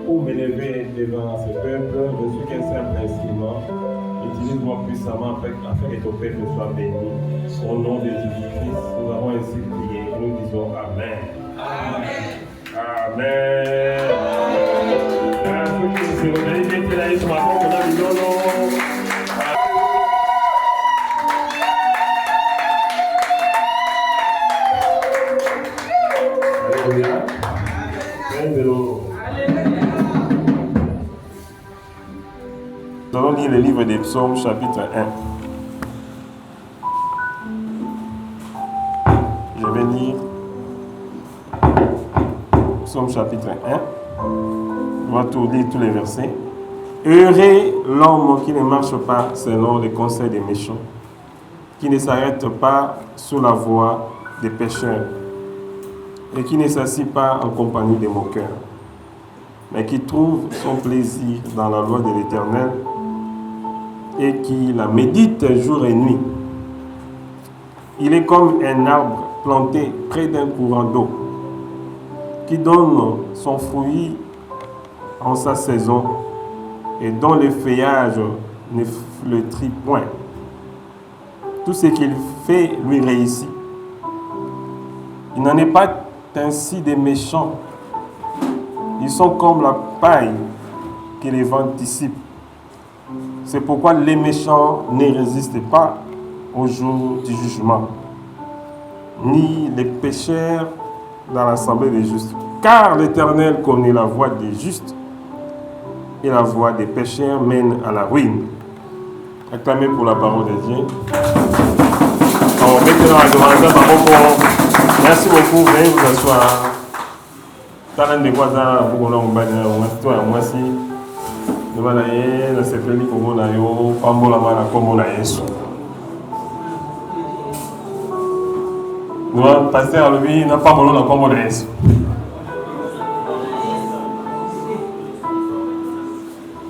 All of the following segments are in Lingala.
Pour m'élever devant ce peuple, je suis qu'un simple instrument. Utilise-moi puissamment afin que ton peuple soit béni. Au nom de Jésus-Christ, nous avons ainsi prié. Nous disons Amen. Amen. Amen. Nous allons lire le livre des Psaumes, chapitre 1. Je vais lire Psaume, chapitre 1. On va tout lire tous les versets. Heureux l'homme qui ne marche pas selon les conseils des méchants, qui ne s'arrête pas sous la voie des pécheurs, et qui ne s'assied pas en compagnie des moqueurs, mais qui trouve son plaisir dans la loi de l'Éternel, et qui la médite jour et nuit. Il est comme un arbre planté près d'un courant d'eau, qui donne son fruit en sa saison, et dont le feuillage ne flétrit point. Tout ce qu'il fait lui réussit. Il n'en est pas ainsi des méchants. Ils sont comme la paille que les vents dissipent. C'est pourquoi les méchants ne résistent pas au jour du jugement, ni les pécheurs dans l'assemblée des justes. Car l'Éternel connaît la voie des justes, et la voie des pécheurs mène à la ruine. Acclamez pour la parole de Dieu. Maintenant, à demander merci beaucoup, veuillez vous asseoir. Talent de quoi ça, vous voici. Nous allons aller dans ce pays comme on a eu, comme on a eu. Nous allons passer à lui, n'a pas besoin de comme on a eu.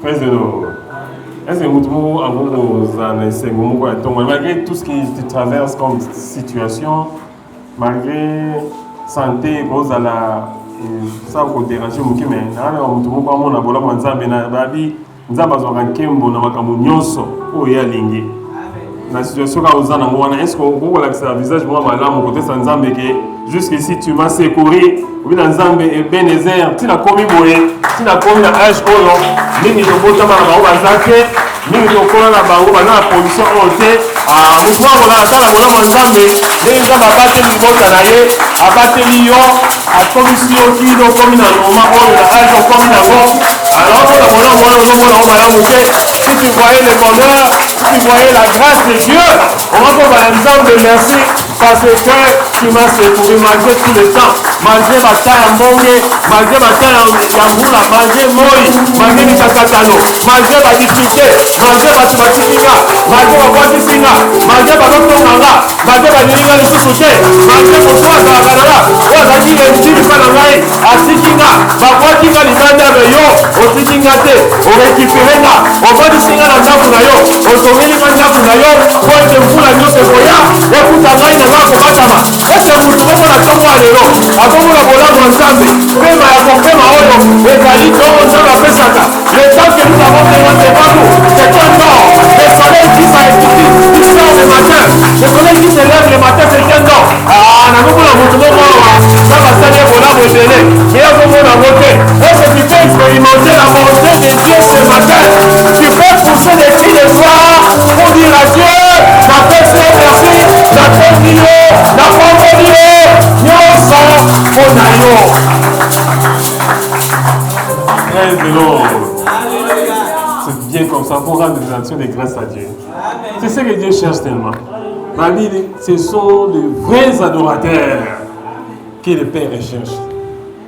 Est-ce que vous avez malgré tout ce qui traverse comme situation, malgré santé, vous allez ça vous déranger beaucoup, mais on ne peut pas mon abola manzambe na babi nzamba zo kankembo na makamu nyonso o ya lingi na situation ka ozana ngwana est-ce que vous voyez le visage moi malamu côté sa nzambe que jusqu'ici tu m'as secouru ou bien nzambe et Benezer tina komi boye tina komi na âge oyo mingi to bota na ba bazake mingi to kola na bango na position ote mutu wango na sala molamo nzambe ndenge nzambe abateli libota na ye abateli yo akomisi yo kino komi na loma oyo na âge okomi nango alors mpona molamo wana ozomona o malamu te si tu voyais le bonheur si tu voyais la grâce de Dieu on va koba na nzambe merci parce que tu m'as secouru malgré tout le temps malgré bata ya mbonge malgré bata ya mbula malgré moi malgré mikakatano malgré badifike malgré bato batikinga malgré babwatisinga malgré babotonganga malgré banilinga lisusu te malgré motu azalakananga oyo azalaki lentili mpa na ngai atikinga babwatinga libanda na yo otikinga te orekiperenga obodisinga na ndako na yo otongelinga ndako na yo po ete mvula nyonso ekoya ekuta ngai na ngai kobatama ese mutu bomona ntongo ya lelo akomona bolamu ya nzambe pema ya kopema oyo ezali ntongo nzambe apesaka le temps que nous avons besoin de nous c'est un temps le soleil qui sort le matin le soleil qui se lève le matin c'est un temps nakomona mutu bomona nzambe asali bolamu ebele mais akomona ngo te ese tu peux expérimenter la bonté de Dieu ce matin tu peux pousser des cris de joie pour dire à Dieu na pesi merci na pesi yo na pamboli yo nyonso mpona yo. Praise the Lord. C'est bien comme ça pour rendre des actions de grâce à Dieu. C'est ce que Dieu cherche tellement. Ma vie, ce sont de vrais adorateurs que le Père recherche.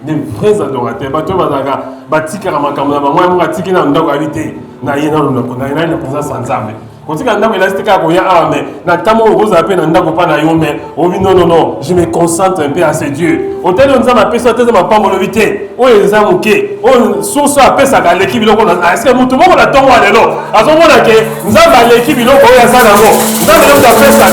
des vrais adorateurs. Bato bazaka batika makamuna bango mo batiki na ndako habité na yena na présence ensemble. Quand tu as un élastique à courir, mais notamment aux appels d'un d'accord pas mais oh non, je me concentre un peu à ces dieux. Au tel on a appelé ça, on m'a pas molovité. Oh les amis, on source appelle ça à l'équipe. Est-ce que tout le monde a tombé à l'élo? À ce moment-là, nous avons l'équipe, il y a ça d'abord. Nous avons appelé ça.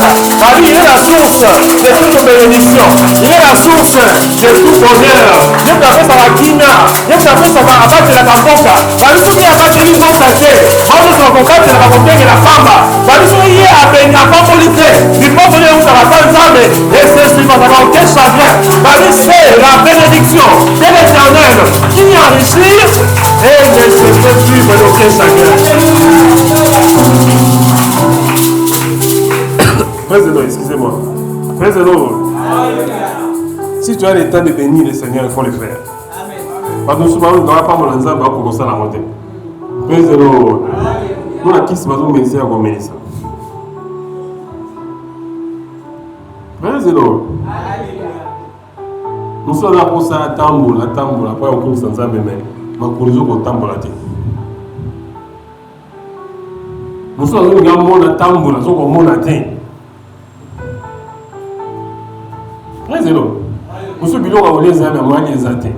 Il est la source de toute bénédiction. Il est la source de tout bonheur. Il est appelé ça à Kina. Il est appelé ça à abattre la Kamboka. Parce que il y a pas de vie pour passer. On nous rencontre la Kamboka et la femme. Baliso yé abenga pambolité bipopo lé usaka tanzame et c'est suivant d'avoir aucun chagrin. Baliso la bénédiction de l'Éternel qui enrichit et ne se fait suivre d'aucun chagrin. Président, excusez-moi. Président, si tu as le temps de bénir le Seigneur, il faut le faire. Parce que souvent, on ne doit pas me lancer à commencer à la monter. Président. Nous avons qui se passe au ministère comme ministre. Président. Nous sommes là pour ça, tambour, après on court sans ça, mais ma courrier pour tambour. Nous sommes là pour mon tambour, nous sommes comme mon atteint. Président. Nous sommes là pour les amis, moi les atteint.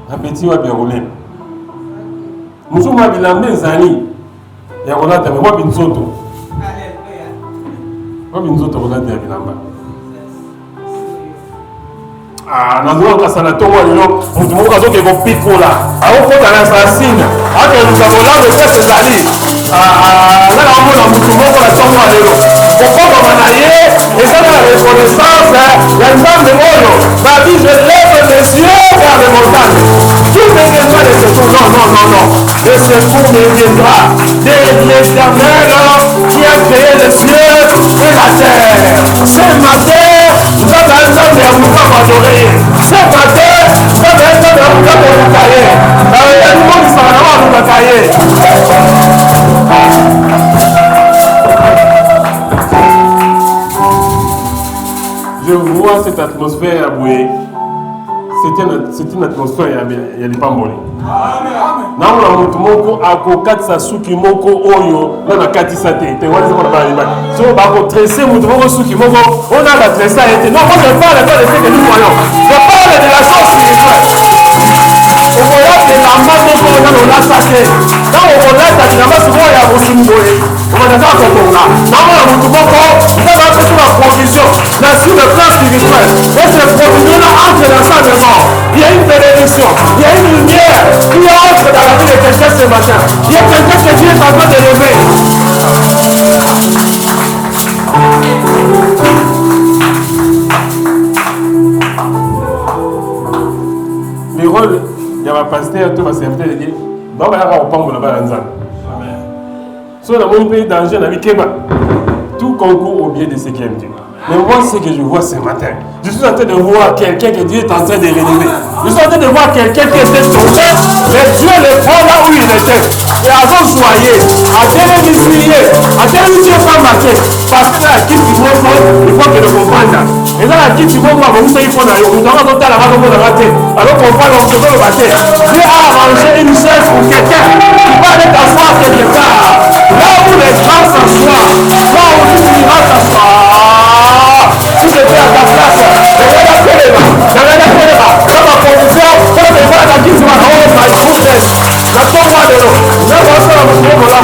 Un petit va bien rouler. Nous sommes à des années. Il y a un autre, mais moi, je suis un moi, je suis un ah, nous avons un sanatoire, nous avons un pico là. Alors, on a un assassin. Alors, nous avons là le fait des années. Là, on a un mouvement pour la tombe à l'élo. Pourquoi on a naillé? Et ça, la reconnaissance, la femme de Moyo. Ma vie, je lève les yeux vers les montagnes. Tout ne viendra de ce tour. Non. Le secours me viendra de l'Éternel qui a créé les cieux et la terre. Ce matin, nous avons un homme de Amoura Madoré. Ce matin, nous avons un homme de Amoura Madoré. Il y a du monde qui s'en va à Madoré. Je vois cette atmosphère à Boué. C'est une atmosphère, il y a des pambolés. Naona mtu moko akokatisa suki moko oyo na katisa te waliza kwa bali so bako tresser mtu moko suki moko on a la tresser été non moi je parle pas de ce que nous voyons je parle de la chose spirituelle on voit que la main moko on a saké quand on voit ta dinama souvent ya bosimboé on va dans ton là naona mtu moko ça va être la provision là sur le plan spirituel et cette provision là entre l'enseignement il y a une bénédiction il y a une lumière qui entre dans la vie de quelqu'un ce matin. Il y a quelqu'un que Dieu est en train de lever. Le rôle, il y a un pasteur, tout va servir de Dieu. Donc, il y a un pambo là-bas dans Zan. Si on a mon pays danger, on a mis Keba. Tout concourt au bien de ce qui aime Dieu. Mais moi, ce que je vois ce matin, je suis en train de voir quelqu'un que Dieu est en train de rénover. Je suis en train de voir quelqu'un qui était tombé, mais Dieu le prend là où il était. Et avant de soigner, à téléviser, à téléviser pas marquer. Parce que là, qui tu vois, il faut que le comprendre. Et là, qui tu vois, vous savez, il faut aller. Vous avez tout à l'heure, vous avez raté. Alors qu'on parle, on se veut le battre. Dieu a arrangé une chaise pour quelqu'un qui va aller t'asseoir quelque part. Là où les gens s'assoient, là où lui ira s'asseoir. Si je fais à ta place, dans ma position, quand je vois la guise, ma goodness, la tombe de l'eau, je vois ça dans mon monde là.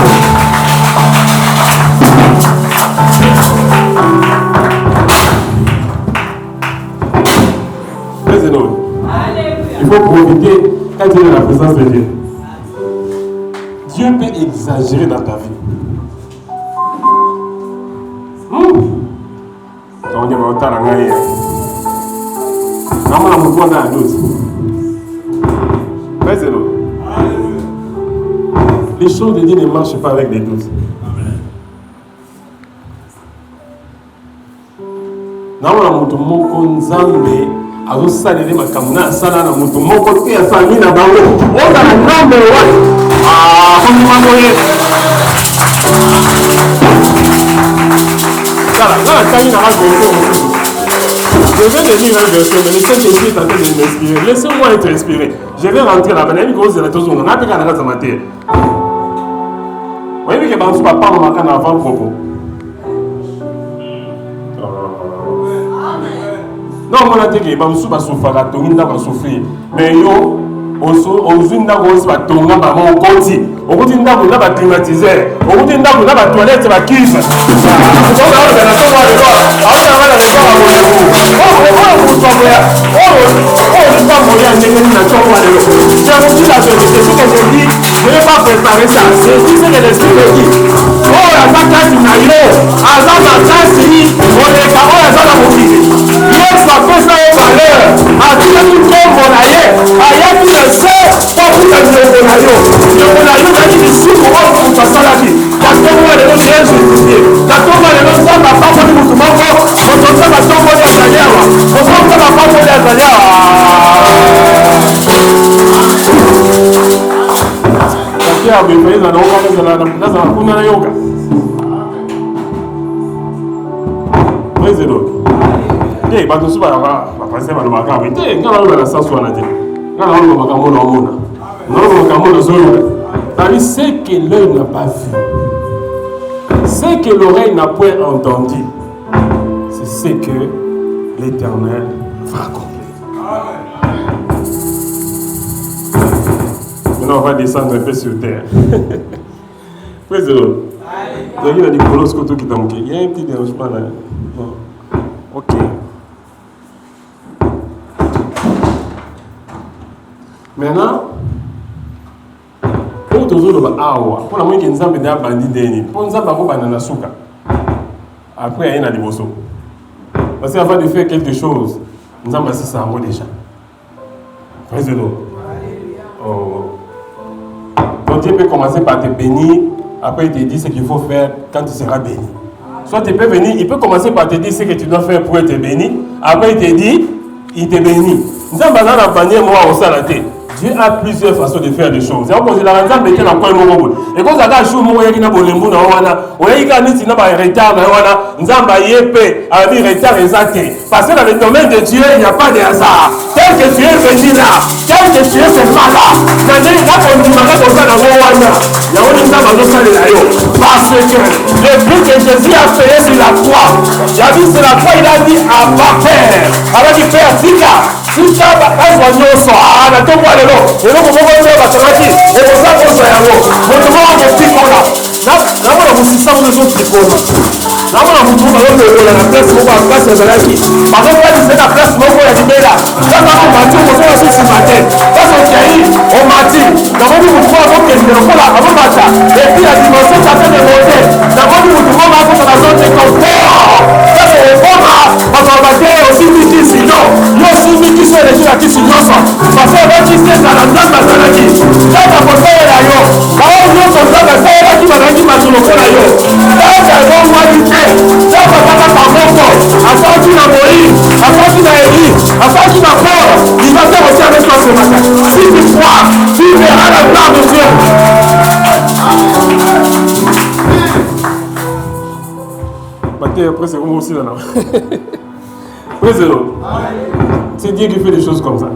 Il faut profiter quand tu es dans la présence de Dieu. Dieu peut exagérer dans ta vie. Donc, il y a autant de gagner. Non, on a beaucoup dans la dose. Les choses de Dieu ne marchent pas avec des doses. Non, on a beaucoup de Nzambe. Alors ça les makamuna sana na mutu moko pia famille na bango on a le number 1 on y va moyer ça là quand il a raconté Je vais devenir un verset, mais le Saint-Esprit est en train de m'inspirer. Laissez-moi être inspiré. Je vais rentrer là-bas. Il y a une grosse élection. On a appris qu'à la race amateur. Vous voyez que je papa m'a marqué avant propos. Non, on a dit que je vais souffrir. Mais yo, ozwi ndako osi batonga bango okoti okoti ndako na baclimatiseur okoti ndako na batoilette bakife je n'ai pas préparé ça, c'est ce que l'esprit me dit. Oh, la classe na yo, azan na classe yi, on est quand on est dans la mobilité. Yo, ça fait ça au valeur. A tout le monde comme on a eu, a y a tout le sait, pour vous que nous on a eu. On a eu dans les sous pour on passe ça là qui. Parce que moi les gens justifiés. Parce que moi les gens ça va pas pour nous tout monde. On se fait pas tomber à derrière. On se fait pas tomber à derrière. Ya befeza na ukana za kuna na yoga. Praise the Lord. Eh bato suba ba passer ba maka oui. Eh ngala ba la saso na te. Ngala ba maka mona mona. Ngala ba maka mona zolo. Tandis ce que l'œil n'a pas vu. Ce que l'oreille n'a point entendu. C'est ce que l'Éternel va accomplir. Maintenant, on va descendre un peu sur terre. Praise the Lord. Il y a des colos qui t'ont manqué. Il y a un petit dérangement là. Non. Ok. Maintenant, pour tous les awa, pour la moitié qui nous a déjà bandit dernier, pour nous avoir banana souka. Après, il y a un aliboso. Parce qu'avant de faire quelque chose, nous avons passé ça en haut déjà. Praise the Lord. Oh. Donc Dieu peut commencer par te bénir, après il te dit ce qu'il faut faire quand tu seras béni. Soit tu peux venir, il peut commencer par te dire ce que tu dois faire pour être béni, après il te dit, il te bénit. Nous avons besoin d'apprendre moi au salaté. Dieu a plusieurs façons de faire des choses. C'est pour la raison que nous avons et quand ça a joué, nous avons bolembu na wana, on a eu quand nous avons retard na wana, nous avons yépé avec retard exacté. Parce que dans le domaine de Dieu, il n'y a pas de hasard. Tel que tu es venu là, tel que tu es seulement là, c'est-à-dire là qu'on dit maintenant comme ça dans le wana, il y a un instant dans le sang de l'aïe. Parce que le prix que Jésus a payé sur la croix, il a dit sur la croix, il a dit à ma père, avec le père Zika. Si ça va être nyonso na to kwa lelo eloko moko nyo batamaki ekoza koso yango moto moko motikola na mona musisa mona zo tikola na mona mutu bazokola na place moko ya place ezalaki bazokwadisa na place moko ya libela kaka komati okozala susi mate kasi okei omati namoni mutu moko akokende lokola abomata epi ya dimension tata de monte namoni mutu moko akosala zoteka fort kasi okoma bato babate osimikisi no yo simikisi eleki na kisi nyonso parce obakisi ezala nzambe azalaki kaka kosalela yo bao nyonso nzambe asalelaki bazalaki bato lokola yo kaka ezongwaki te kaka kakaka moko asalaki na moïse asalaki na élie asalaki na paul il va faire aussi avec toi ce matin si tu crois tu verras la gloire de Dieu. Après c'est comme aussi là. Praise the Lord. C'est Dieu qui fait des choses comme ça.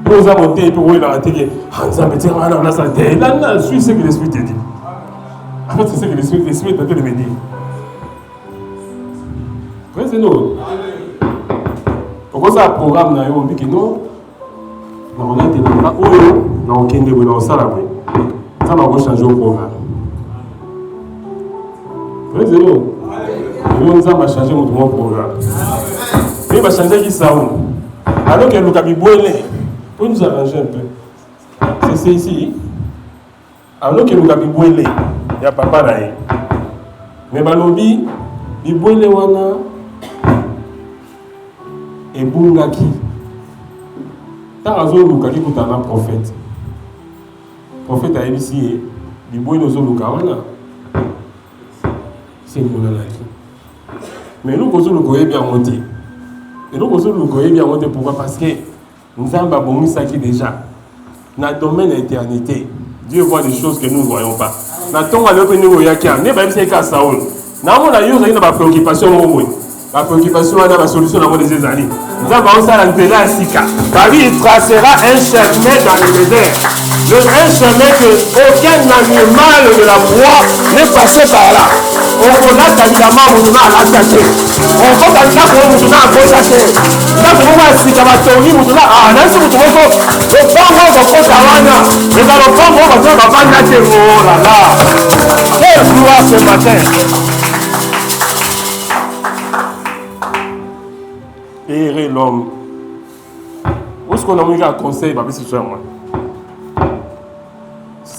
Pour nous monter, pour nous arrêter, ça me tient à la santé. Là, je suis ce que l'Esprit te dit. En fait, c'est ce que l'Esprit est en train de me dire. Praise the Lord. Pourquoi ça, le programme, on dit que non, on a été dans la haut, on a été dans la salle. Ça va changer le programme. Praise the Lord. Nous avons changé notre programme. Il va changer qui ça. Alors que nous avons pour nous arranger un peu. C'est ici. Alors que nous avons il y a papa là. Mais balobi, il boile wana et bungaki. Tant azo lukaki kutana prophète. Prophète a ici, il boile ozo lukawana. C'est mon analyse. Mais nous, nous avons bien monté. Et nous, nous avons bien monté. Pourquoi? Parce que nous avons déjà. Dans le domaine de l'éternité, Dieu voit des choses que nous ne voyons pas. Nous avons des préoccupations. la préoccupation wana la solution na mode des années. Nzambe osala nzela ya sika. David tracera un chemin dans le désert. Un chemin que aucun animal de la voie n'est passé par là. Okolata bilamba mutu na alata te. Okota ndako mutu na akota te. Ndako moko ya sika batongi mutu na nasi mutu moko lopango bakota wana. Eza lopango bato bavanda te. Oh là là. Quelle gloire ce matin. Errer l'homme. Où est-ce qu'on a mis un conseil? Bah, c'est moi.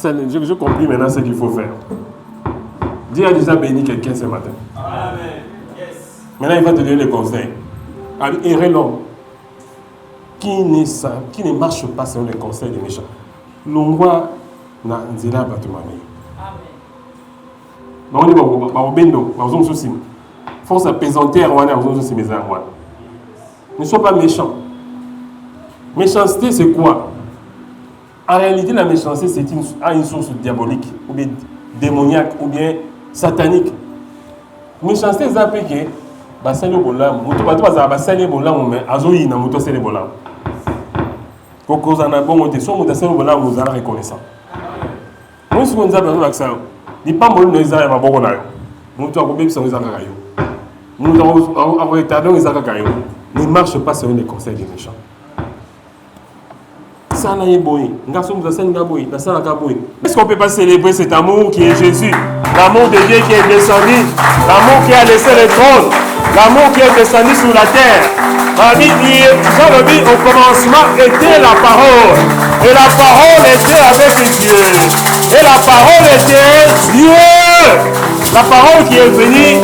Je compris maintenant ce qu'il faut faire. Dieu a déjà béni quelqu'un ce matin. Amen. Yes. Maintenant, il va te donner les conseils. Errer l'homme qui ne marche pas selon les conseils des méchants. L'ongwa na nzela batumani. Amen. Force à pesanter ne sois pas méchant. Méchanceté, c'est quoi? En réalité, la méchanceté, c'est une source diabolique, ou bien démoniaque, ou bien satanique. Méchanceté, c'est un peu que basali bolam, mutu bato bazala basali bolam mais azoyi na mutu sele bolam. Koko zana bon te so mutu sele bolam vous allez reconnaissant. Moi ce qu'on a besoin d'accès. Di pas mo no ezala ba boko na yo. Mutu akobebisa ngo ezaka kayo. Mutu ako retardé ngo ezaka kayo. Ne marche pas selon les conseils des méchants. Est-ce qu'on peut pas célébrer cet amour qui est Jésus? L'amour de Dieu qui est descendu, l'amour qui a laissé le trône, l'amour qui est descendu sur la terre. La Bible, Jean le dit, au commencement était la parole. Et la parole était avec Dieu. Et la parole était Dieu. La parole qui est venue,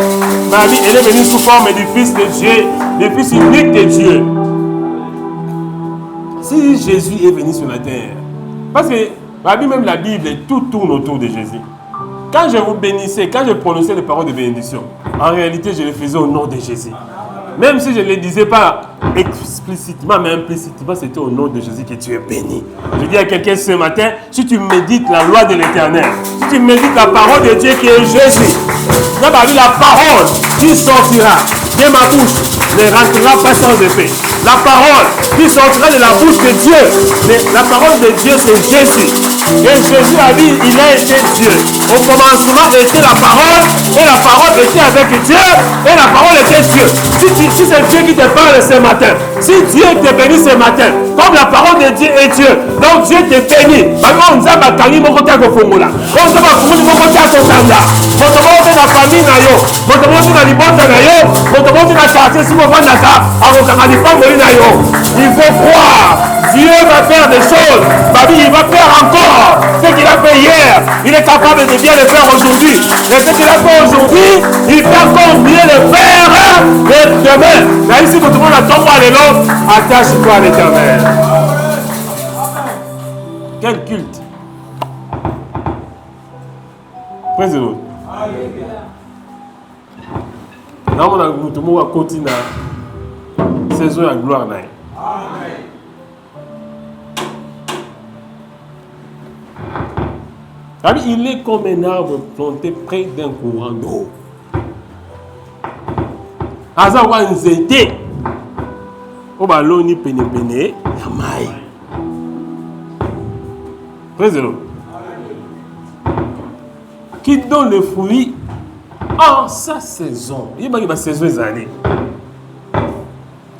Marie, elle est venue sous forme du Fils de Dieu, du Fils unique de Dieu. Si Jésus est venu sur la terre, parce que même la Bible, tout tourne autour de Jésus. Quand je vous bénissais, quand je prononçais les paroles de bénédiction, en réalité, je le faisais au nom de Jésus. Même si je ne le disais pas explicitement, mais implicitement, c'était au nom de Jésus que tu es béni. Je dis à quelqu'un ce matin, si tu médites la loi de l'Éternel, si tu médites la parole de Dieu qui est Jésus, la parole qui sortira de ma bouche ne rentrera pas sans effet. La parole qui sortira de la bouche de Dieu, la parole de Dieu c'est Jésus. Et Jésus a dit, il a été Dieu. Au commencement était la parole, et la parole était avec Dieu, et la parole était Dieu. Si c'est Dieu qui te parle ce matin, si Dieu te bénit ce matin, comme la parole de Dieu est Dieu, donc Dieu te bénit. Maintenant, on a la famille na yo, il faut croire. Dieu va faire des choses. Il va faire encore ce qu'il a fait hier. Il est capable de bien le faire aujourd'hui. Et ce qu'il a fait aujourd'hui, il peut encore mieux le faire demain. Là ici, quand tout le monde attend à l'élan, attache-toi à l'Éternel. Quel culte. Praise the Lord. Là, on a tout le monde à continuer. Saison à gloire. Amen. Il est comme un arbre planté près d'un courant d'eau. Azawa nzete. Obaloni pene pene yamai. Praise the Lord. Qui donne le fruit en sa saison. Il y a une saison des années.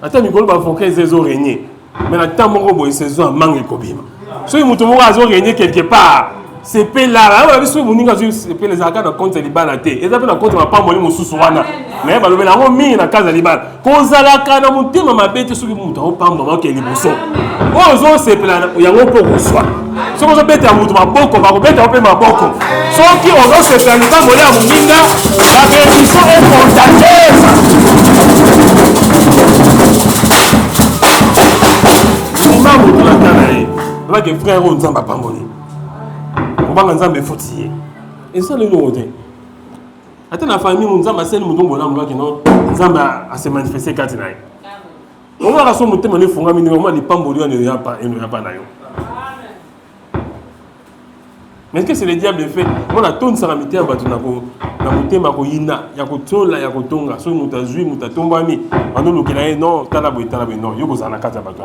Attends, il va faire une saison régner. Mais la temps où il y a une saison à mangue kobima. Si vous avez régné quelque part, c'est pas là. Vous avez vu, vous avez les accords de compte Liban à terre. Et vous avez le compte de ma part, vous avez mis sous Souana. Mais vous avez mis la case Liban. Quand vous avez la case de mon thème, ma bête, vous avez mis la case de mon thème. Vous avez mis la case de mon thème. Si vous avez mis la case de mon thème, vous avez mis la case de mon thème. Si vous avez mis la case de mon thème, la bénédiction est contagieuse. Que frère on nzamba pamboni obanga nzambe foti et ça le note ata na famille mon nzamba sel mutombo na mulaki non nzamba a se manifester kati na on va raso mutema ne funga mini moment li pamboli on ne ya pas na yo Mais est-ce que c'est le diable fait? Moi, la tonne, ça va mettre un bateau dans le thème, il y a un la yakotonga, so mutazui, mutatombami. Maintenant, le Kenya, non, talaboy, non, yoko zanaka, ça va être.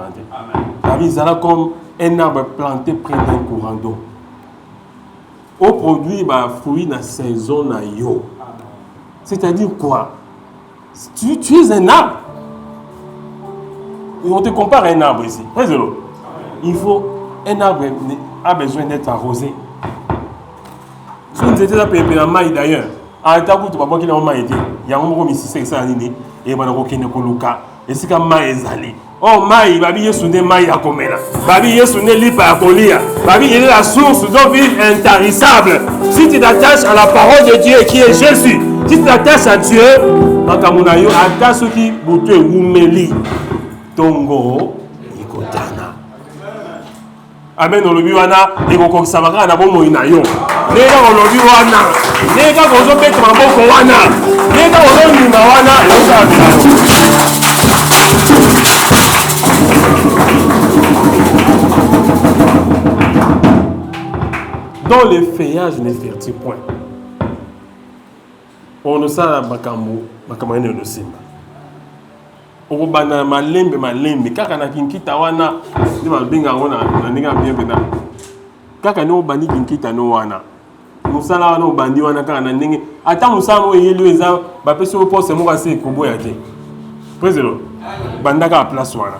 Ils sont comme un arbre planté près d'un courant d'eau. Au produit, bah, fruit dans la saison, na yo. C'est-à-dire quoi? Tu es un arbre. On te compare à un arbre ici. Il faut. Un arbre a besoin d'être arrosé. Si nous étions payés dans maï d'ailleurs, en tant que tu vas voir qu'il y a un maï, il y a un moment où il s'est fait et il va y avoir un et c'est comme maï est allé. Oh maï, babi est sonné maï à Komena. Babi est sonné lipa à Kolia. Babi est la source d'eau vive intarissable. Si tu t'attaches à la parole de Dieu qui est Jésus, si tu t'attaches à Dieu, Makamunayo, attache ce qui boutte Wumeli. Tongo, Ikotana. Amen, olobi wana ekokokisa makaka na bomoi na yo ndenge olobi wana ndenge kozobeta maboko wana ndenge ozondima wana ezosala bila yo. Dans le feuillage ne fertile point onosala makambo ene olosimba okobanda malembe kaka na kinkita wana ndi babenga yango na ndenge ya bien pena kaka nde obandi kinkita no wana mosala wana obandi wana kaka na ndenge ata mosala moko eyeli eza bapesi oyo pose moko ase ekoboya te préselo banda kaka place wana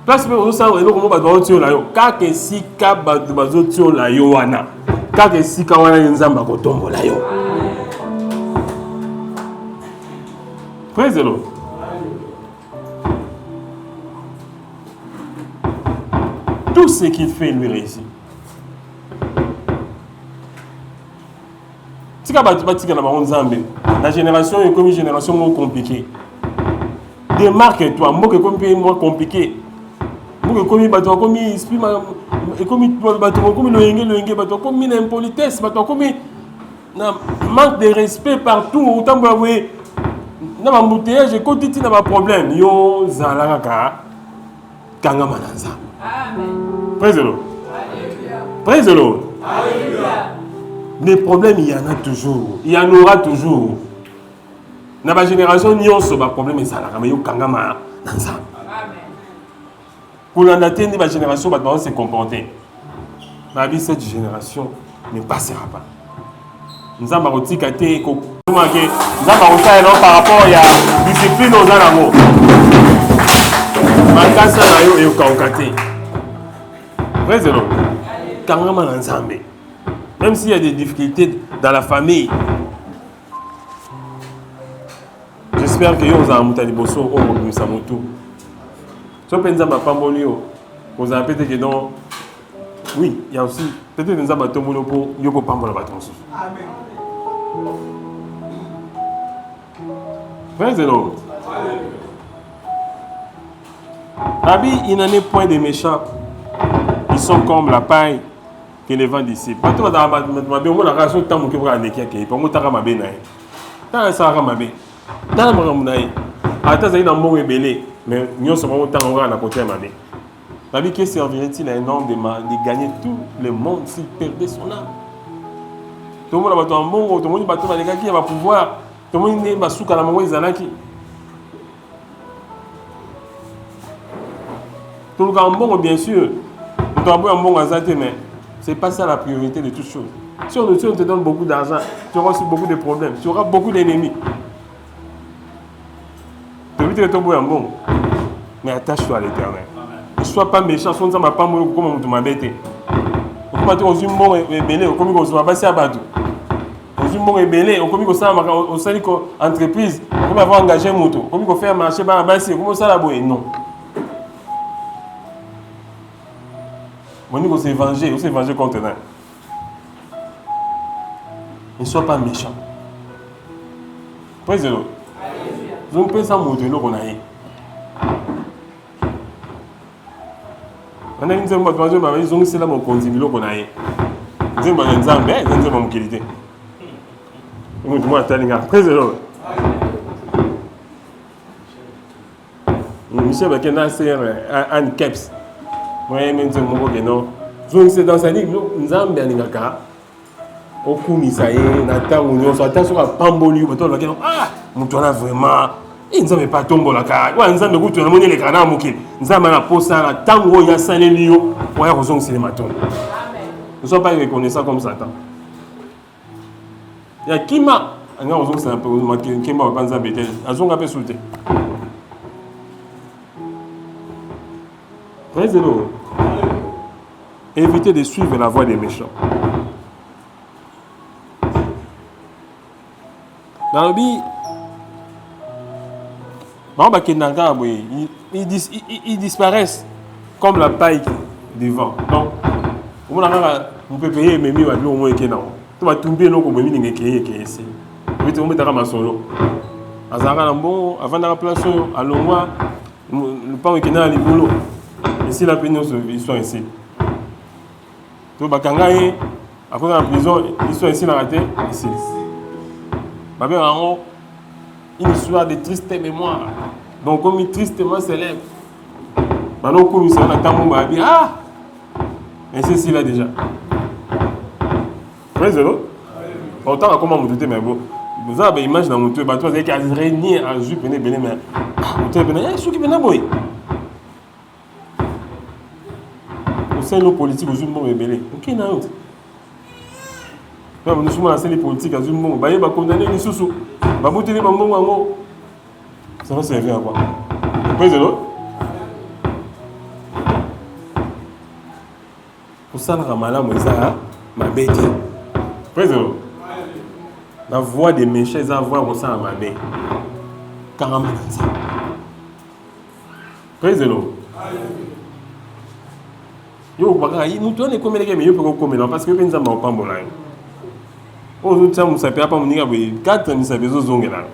place mpe ozosala eloko moko bato bazotiola yo kaka esika bato bazotiola yo wana kaka esika wana ye nzambe akotombola yo. Praise the Lord. Tout ce qu'il fait, lui réussit. Si la génération est comme une génération moins compliquée. Démarque-toi, moi comme moins compliqué. Moi comme bateau comme esprit comme bateau comme le bateau comme une impolitesse, bateau comme manque de respect partout autant vous voyez. Na embouteillage et quand tu n'as pas problème yo zalaka kanga mananza. Amen. Praise the Lord. Alléluia. Praise the Lord. Alléluia. Les problèmes il y en a toujours, il y en aura toujours. Na ba génération nyonso ba problème ezalaka mais yo kanga mananza. Amen. Pour l'anatendi ba génération ba se comporter. Ma vie cette génération ne passera pas. Nous avons retiré que nous avons par rapport à la discipline aux animaux. Makasa na yo et kaukate. Préselo. Kangama ensemble. Même s'il y a des difficultés dans la famille. J'espère que vous avez mutali bosso au bout sa moto. So penza ma pamboli yo. Vous avez peut-être que non. Oui, il y a aussi peut-être que nous avons tombé pour yoko pambola baton. Amen. Praise the Lord. Rabbi, il n'en est point des méchants. Ils sont comme la paille que les vents dissipent. Pas tout dans la raison de temps que vous avez dit, pour moi, tu as ma bénaï. Tu as un mabé. Tu as ma bénaï. Attends, il y a un mot rebellé. Mais nous sommes au temps où on a côté mabé. Rabbi, que servirait-il à un homme de gagner tout le monde s'il perdait son âme? Tout le monde a un bon, tout le monde va pouvoir, tout le monde va souka la maman Zanaki. Tout le monde bon, bien sûr, tu dois avoir un bon azate, mais ce n'est pas ça la priorité de toutes choses. Si on te donne beaucoup d'argent, tu auras aussi beaucoup de problèmes, tu auras beaucoup d'ennemis. Tu veux dire que tu es un bon, mais attache-toi à l'Éternel. Ne sois pas méchant, sois pas comme tu m'as bêté. Comment tu es un bon rebelle, comme tu vas passer à Badou. Tu es un bon rebelle, comme tu vas au sein de l'entreprise, comme tu vas engager un moto, comme tu vas faire marcher, comme ça la boue. Non. On s'est vengé contre eux. Ne sois pas méchant. Praise the Lord. Je ne peux pas modeler qu'on a eu. On a une seule fois, ils ont essayé de me continuer qu'on a eu. Ils ont dit, ils ont dit, qualité. Praise the Lord. Michel Bakena, c'est Anne Keps. Moi, même si je non. Donc, c'est dans sa ligne, nous avons bien dit au commissaire, on attend sur la pamboli, nous avons vraiment. Et nous n'avons pas tombé la carte. Nous avons tout le monde les canards mouqués. Nous avons la pose à la tango, il y a 5 lions. Nous avons c'est les matons. Nous ne sommes pas reconnaissants comme Satan. Il y a qui m'a. Nous avons c'est un peu qui m'a pas en bêtise. Nous avons un peu sauté. Évitez de suivre la voie des méchants. Dans le but, ils disparaissent comme la paille du vent. Donc, on peut payer mes mieux à l'eau au moins qu'il y a. Tu vas tomber l'eau comme mes mieux qui est ici. Oui, tu vas mettre à solo. Avant de la place à l'eau, le pain qui est dans le boulot. Ici, la péninsule, ils sont ici. Tu vas après la prison, ils sont ici dans la terre, ici. Une histoire de triste mémoire. Donc, comme il tristement célèbre. Maintenant, comme il s'en attend, on va dire ah! Mais c'est ici là déjà. Oui, c'est l'autre. Autant comment vous doutez, mais bon. Vous avez une image dans mon tour, vous avez qu'à régner à jupe, mais vous avez ce qui est bien boy. Au sein de nos politiques, vous avez un bon rebelle. Ok, il y a un autre. Nous sommes dans les politiques, nous sommes condamnés, nous sommes ça va servir à quoi? Vous l'autre? Pour ça, ma bête. Vous la voix des méchants, la voix comme ça, ma bête. Carrément ça. Vous yo, nous tournons comme les gars, mais yo comme non parce que nous sommes pas bon là. Aujourd'hui, ça, ça peut pas me dire que 4 ans, ça fait zongé là.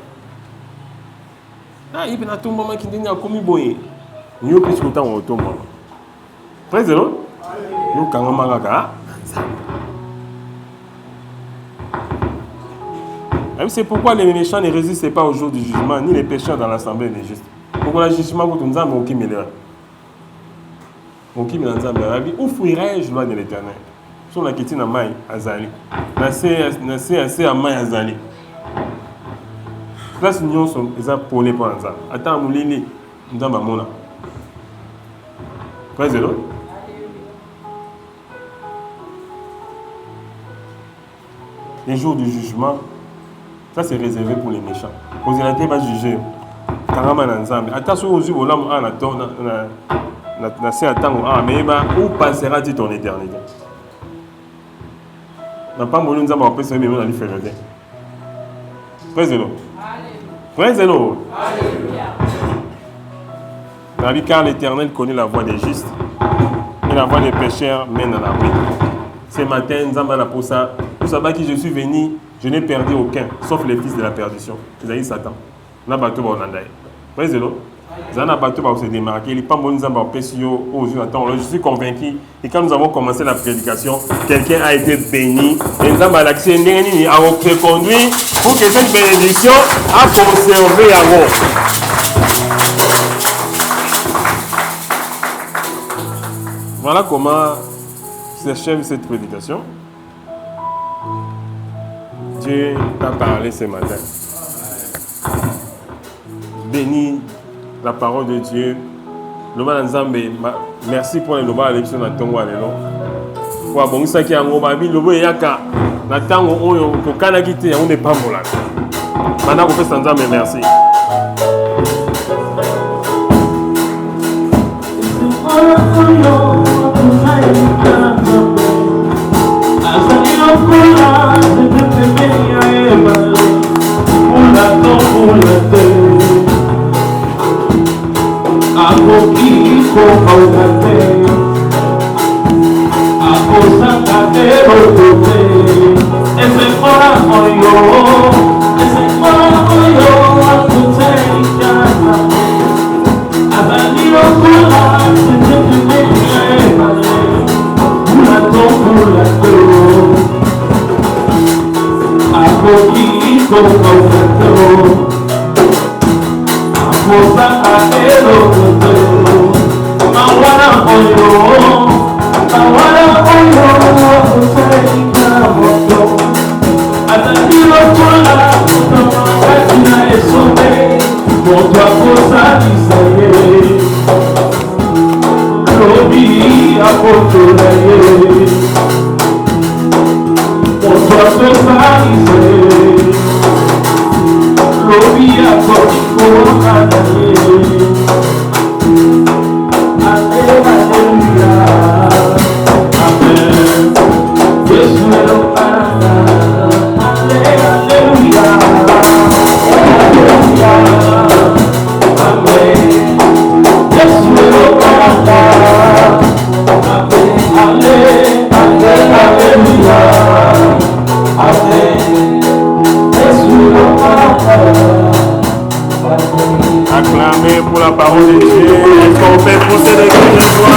Ah, il peut pas tout le monde qui dit comme boy. Nous plus que temps au tombe. Président, nous quand on m'a c'est pourquoi les méchants ne résistent pas au jour du jugement, ni les pécheurs dans l'assemblée des justes. Pourquoi le jugement vous nous avons qui m'élève. Qui m'élève où fuirai-je loin de l'Éternel? Sur la question de Maï Azali. Nassé assez à Maï Azali. Place union sont les appelés pour un zan. Attends, nous l'île, nous avons mon nom. Président. Les jours du jugement, ça c'est réservé pour les méchants. Vous n'allez pas juger. Carrément ensemble. Attention aux yeux, on a mais où passera-t-il ton éternité? On n'a pas voulu nous avoir appris ce même dans l'Iférodé. Président. Président. Car l'Éternel connaît la voie des justes et la voie des pécheurs mène à la vie. Ce matin, nous avons pour ça. Vous savez qui je suis venu, je n'ai perdu aucun, sauf les fils de la perdition. Ils Satan. Nous avons battu au Hollandais. Président. Se démarquer. Il n'est pas bon de je suis convaincu. Et quand nous avons commencé la prédication, quelqu'un a été béni. Et nous avons reconduit pour que cette bénédiction a conservé à vous. Voilà comment s'achève cette prédication. Dieu t'a parlé ce matin. Béni la parole de Dieu. Merci pour les nouvelles élections dans ton roi. Pour bon ça qui a un babi le boy yaka na tango oyo ko kana kiti on n'est pas voilà. Maintenant on fait sans mais merci. Aku kiko kaugate, aku sangate rote. Ese corazón yo, aku teikana. Abaniyo kula, teteme male, ulato. Aku kiko kaugate. Mosa a ero, mawana oyo. Est-ce qu'on fait pousser des cris de joie?